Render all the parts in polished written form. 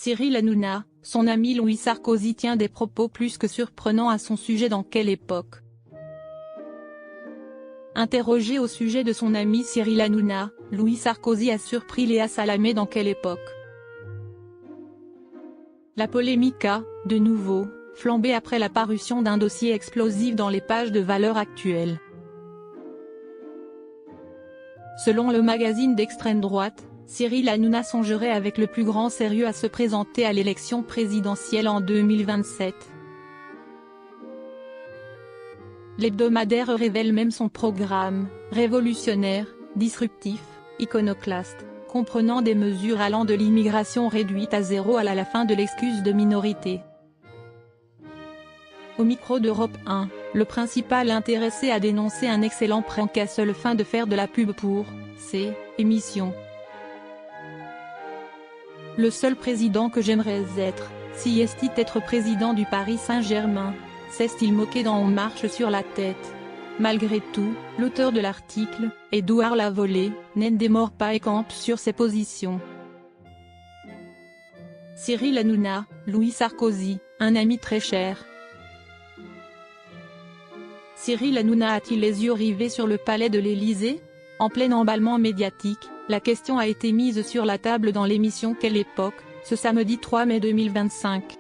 Cyril Hanouna, son ami Louis Sarkozy tient des propos plus que surprenants à son sujet. Dans quelle époque? Interrogé au sujet de son ami Cyril Hanouna, Louis Sarkozy a surpris Léa Salamé. Dans quelle époque? La polémique a, de nouveau, flambé après la parution d'un dossier explosif dans les pages de Valeurs Actuelles. Selon le magazine d'extrême droite, Cyril Hanouna songerait avec le plus grand sérieux à se présenter à l'élection présidentielle en 2027. L'hebdomadaire révèle même son programme, révolutionnaire, disruptif, iconoclaste, comprenant des mesures allant de l'immigration réduite à zéro à la fin de l'excuse de minorité. Au micro d'Europe 1, le principal intéressé a dénoncé un excellent prank à seule fin de faire de la pub pour ses émissions. Le seul président que j'aimerais être, si est-il être président du Paris Saint-Germain, s'est-il moqué dans On marche sur la tête. Malgré tout, l'auteur de l'article, Édouard Lavolée, n'en démord pas et campe sur ses positions. Cyril Hanouna, Louis Sarkozy, un ami très cher. Cyril Hanouna a-t-il les yeux rivés sur le palais de l'Élysée? En plein emballement médiatique, la question a été mise sur la table dans l'émission Quelle époque, ce samedi 3 mai 2025.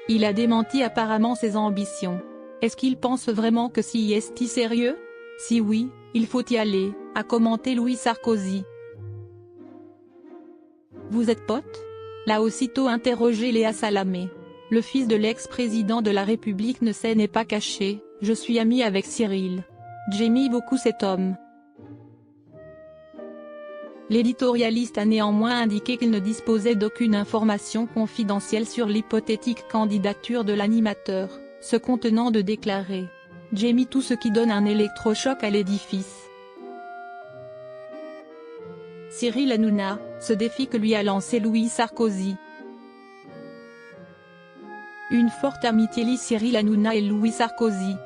Il a démenti apparemment ses ambitions. Est-ce qu'il pense vraiment que si est sérieux? Si oui, il faut y aller, a commenté Louis Sarkozy. Vous êtes pote? L'a aussitôt interrogé Léa Salamé. Le fils de l'ex-président de la République n'est pas caché, je suis ami avec Cyril. J'aime beaucoup cet homme. L'éditorialiste a néanmoins indiqué qu'il ne disposait d'aucune information confidentielle sur l'hypothétique candidature de l'animateur, se contenant de déclarer « J'aime tout ce qui donne un électrochoc à l'édifice ». Cyril Hanouna, ce défi que lui a lancé Louis Sarkozy. Une forte amitié lie Cyril Hanouna et Louis Sarkozy.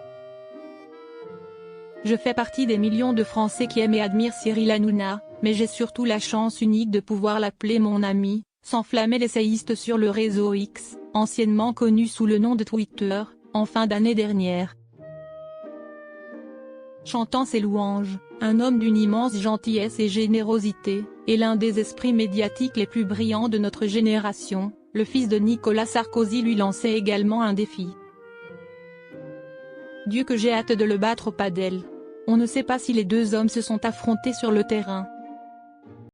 Je fais partie des millions de Français qui aiment et admirent Cyril Hanouna, mais j'ai surtout la chance unique de pouvoir l'appeler mon ami, s'enflammait l'essayiste sur le réseau X, anciennement connu sous le nom de Twitter, en fin d'année dernière. Chantant ses louanges, un homme d'une immense gentillesse et générosité, et l'un des esprits médiatiques les plus brillants de notre génération, le fils de Nicolas Sarkozy lui lançait également un défi. Dieu que j'ai hâte de le battre au padel. On ne sait pas si les deux hommes se sont affrontés sur le terrain.